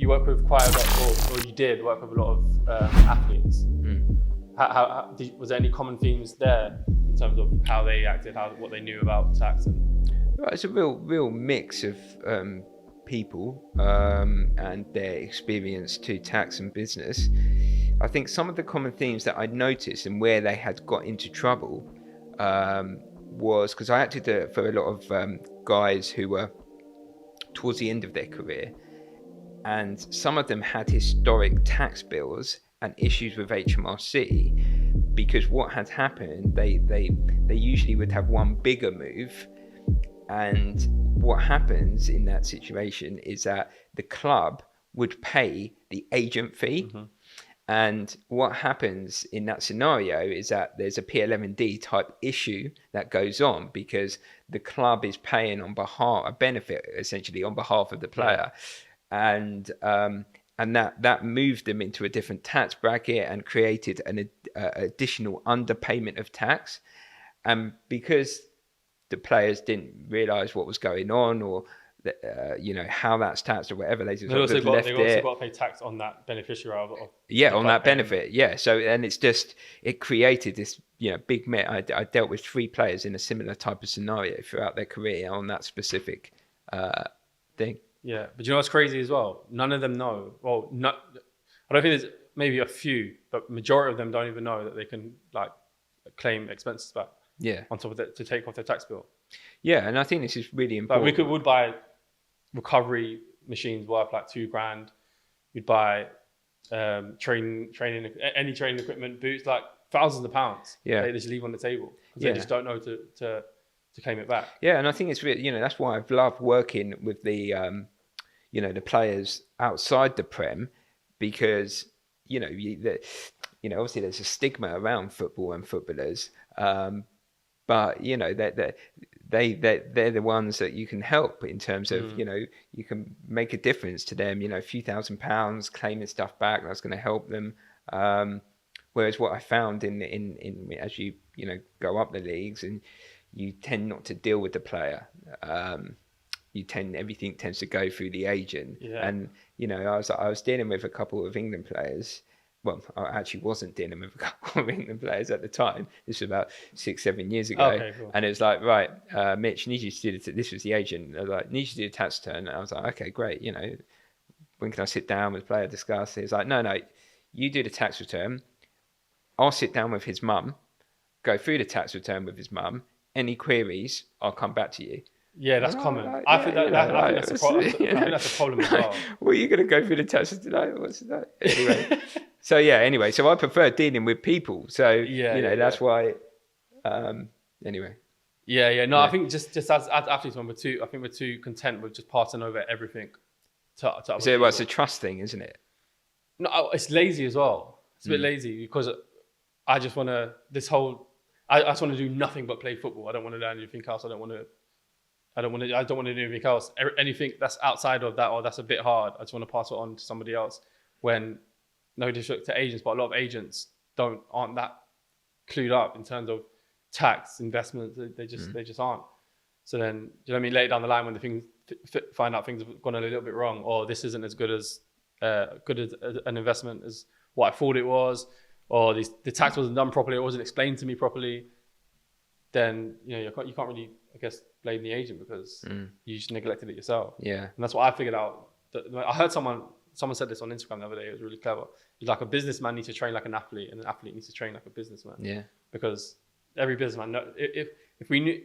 you work with quite a lot, or you did work with a lot of athletes. Was there any common themes there in terms of how they acted, what they knew about tax? Well, it's a real mix of people and their experience to tax and business. I think some of the common themes that I noticed and where they had got into trouble was because I acted for a lot of guys who were towards the end of their career, and some of them had historic tax bills and issues with HMRC because what had happened, they usually would have one bigger move, and what happens in that situation is that the club would pay the agent fee. And what happens in that scenario is that there's a P11D type issue that goes on because the club is paying on behalf, a benefit essentially on behalf of the player. And that moved them into a different tax bracket and created an additional underpayment of tax. And because the players didn't realise what was going on or how that's taxed or whatever, they just also got to pay tax on that beneficiary on that benefit. So and it created this big mess. I dealt with 3 players in a similar type of scenario throughout their career on that specific thing. Yeah, but you know what's crazy as well? None of them know. Well, I don't think there's maybe a few, but majority of them don't even know that they can claim expenses back. Yeah, on top of that to take off their tax bill. Yeah, and I think this is really important. We would buy recovery machines worth like $2,000. You'd buy training equipment, boots, like thousands of pounds. Yeah, they just leave on the table because they just don't know to claim it back. Yeah, and I think it's really, that's why I've loved working with the the players outside the Prem, because obviously there's a stigma around football and footballers, but they're the ones that you can help in terms of you can make a difference to them. A few £1,000 claiming stuff back, that's going to help them. Whereas what I found in as you go up the leagues and you tend not to deal with the player. Everything tends to go through the agent. Yeah. And I was dealing with a couple of England players. Well, I actually wasn't dealing with a couple of England players at the time. This was about 6-7 years ago. Okay, cool. And it was like, right, Mitch, need you to do this was the agent. I was like, need you to do a tax return. And I was like, okay, great. When can I sit down with the player, discuss? He was like, no, you do the tax return. I'll sit down with his mum, go through the tax return with his mum. Any queries, I'll come back to you. Yeah, that's common. I think that's a problem. I think that's a problem as well. Well, you're going to go through the tax return. What's that? Anyway. So I prefer dealing with people. So that's why. Anyway. Yeah. No, I think just as athletes, we're too content with just passing over everything to other people. It's a trust thing, isn't it? No, it's lazy as well. It's a bit lazy because I just want to. I just want to do nothing but play football. I don't want to learn anything else. I don't want to do anything else. Anything that's outside of that, or that's a bit hard, I just want to pass it on to somebody else. When, no disrespect to agents, but a lot of agents aren't that clued up in terms of tax, investments. They just aren't. So then, do you know what I mean? Later down the line, when the things find out things have gone a little bit wrong, or this isn't as good as an investment as what I thought it was, or the tax wasn't done properly, it wasn't explained to me properly, then you can't really, I guess, blame the agent because you just neglected it yourself. Yeah, and that's what I figured out. I heard someone said this on Instagram the other day. It was really clever. It's like a businessman needs to train like an athlete, and an athlete needs to train like a businessman. Yeah, because every businessman, if we knew,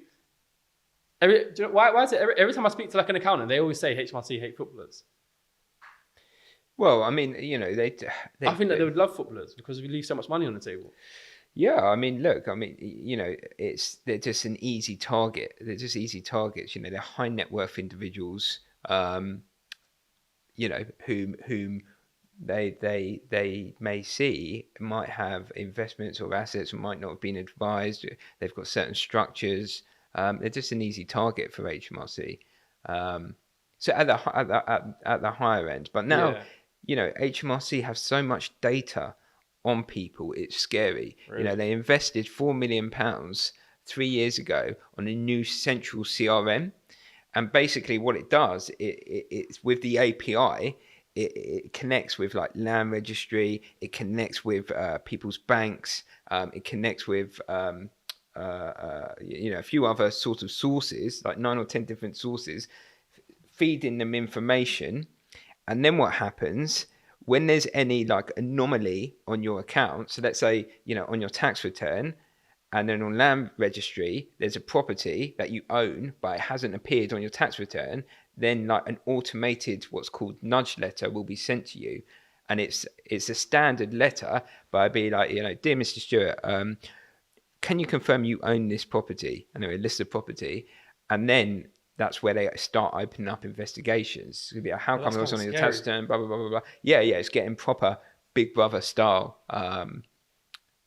why is it every time I speak to like an accountant, they always say HMRC hate footballers. Well, I mean, I think that they would love footballers because we leave so much money on the table. Yeah, I mean, look, they're just an easy target. They're just easy targets. They're high net worth individuals, whom they may see might have investments or assets or might not have been advised. They've got certain structures. They're just an easy target for HMRC. So at the higher end, but now, HMRC have so much data on people, it's scary. Really? They invested £4 million 3 years ago on a new central CRM, and basically what it does, it's with the API, it connects with like land registry. It connects with people's banks. It connects with a few other sort of sources, like 9 or 10 different sources, feeding them information. And then what happens when there's any like anomaly on your account? So let's say, on your tax return, and then on land registry, there's a property that you own, but it hasn't appeared on your tax return. Then like an automated, what's called nudge letter, will be sent to you. And it's a standard letter, but I'd be like, dear Mr. Stewart, can you confirm you own this property? And it lists the property. And then that's where they start opening up investigations. It'd be like, how come it was on your tax return? Blah, blah, blah, blah, blah. Yeah, it's getting proper Big Brother style.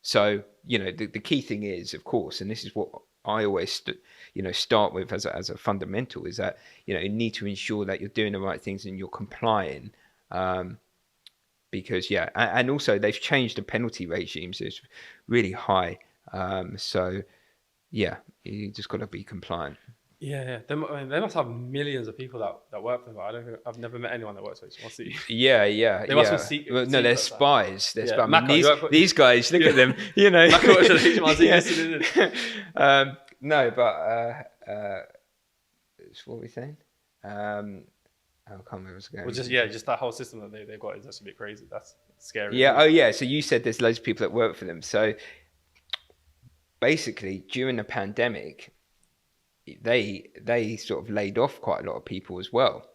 So, the key thing is, of course, and this is what I always, start with as a fundamental, is that, you need to ensure that you're doing the right things and you're complying. Because, and also they've changed the penalty regimes. It's really high. So, you just got to be compliant. Yeah. They must have millions of people that work for them. I've never met anyone that works for HMRC. Yeah. They must be secret. Well, no, they're spies. They're spies. Macca, these guys, look at them. Macca works for HMRC. No, but what were we saying? I can't remember where I was going. Well, just that whole system that they've got is just a bit crazy. That's scary. Yeah. Oh, yeah. So you said there's loads of people that work for them. So basically, during the pandemic, they sort of laid off quite a lot of people as well.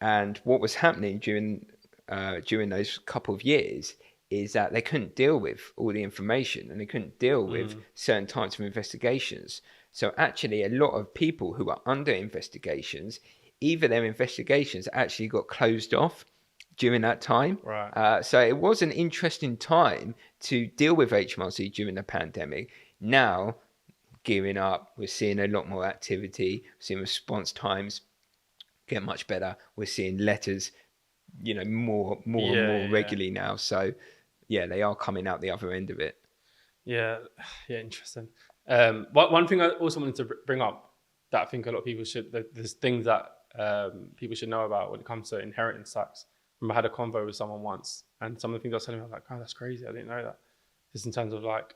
And what was happening during those couple of years is that they couldn't deal with all the information, and they couldn't deal with certain types of investigations. So actually, a lot of people who are under investigations, either their investigations actually got closed off during that time. Right. So it was an interesting time to deal with HMRC during the pandemic. Now, gearing up, we're seeing a lot more activity, we're seeing response times get much better, we're seeing letters more and more regularly now. So they are coming out the other end of it. Interesting. One thing I also wanted to bring up that I think a lot of people there's things that people should know about when it comes to inheritance tax. I remember I had a convo with someone once, and some of the things I was telling me, I was like, oh, that's crazy, I didn't know that. Just in terms of like,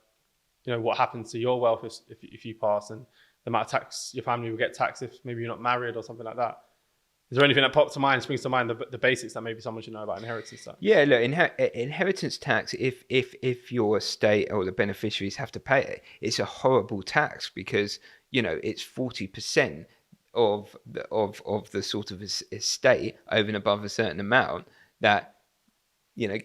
what happens to your wealth if you pass, and the amount of tax your family will get taxed if maybe you're not married or something like that. Is there anything that pops to mind, springs to mind, the basics that maybe someone should know about inheritance tax? Yeah, look, inheritance tax, if your estate or the beneficiaries have to pay it, it's a horrible tax because, it's 40% of the sort of estate over and above a certain amount that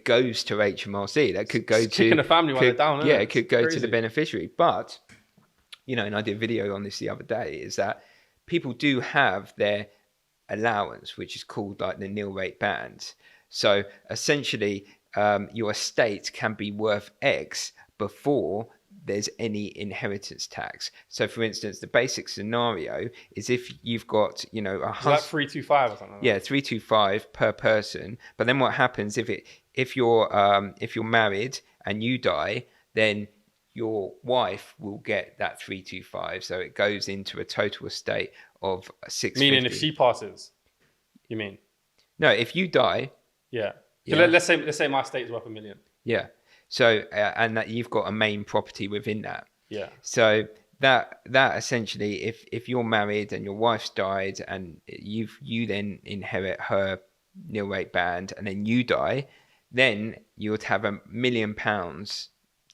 goes to HMRC. That could go to the family while they're down. Yeah, it could go to the beneficiary. But and I did a video on this the other day. Is that people do have their allowance, which is called like the nil rate band. So essentially, your estate can be worth X before there's any inheritance tax. So, for instance, the basic scenario is if you've got, a husband, like 325 or something. Yeah, 325 per person. But then what happens if you're married and you die, then your wife will get that 325. So it goes into a total estate of 650. Meaning if she passes, you mean? No, if you die. Yeah. So let's say my estate is worth $1 million. Yeah. So and that you've got a main property within that. Yeah. So that essentially, if you're married and your wife's died and you then inherit her nil rate band and then you die, then you would have £1 million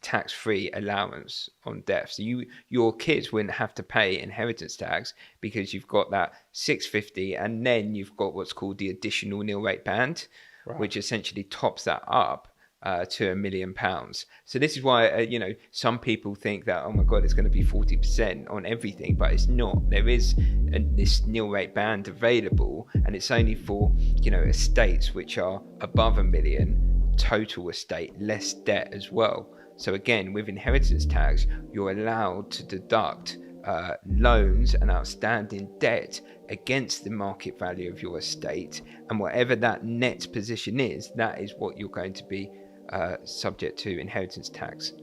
tax-free allowance on death. So your kids wouldn't have to pay inheritance tax because you've got that 650, and then you've got what's called the additional nil rate band, right, which essentially tops that up to £1 million. So this is why some people think that, oh my god, it's going to be 40% on everything, but it's not. There is this nil rate band available, and it's only for estates which are above £1 million total estate, less debt as well. So again, with inheritance tax, you're allowed to deduct loans and outstanding debt against the market value of your estate, and whatever that net position is, that is what you're going to be subject to inheritance tax.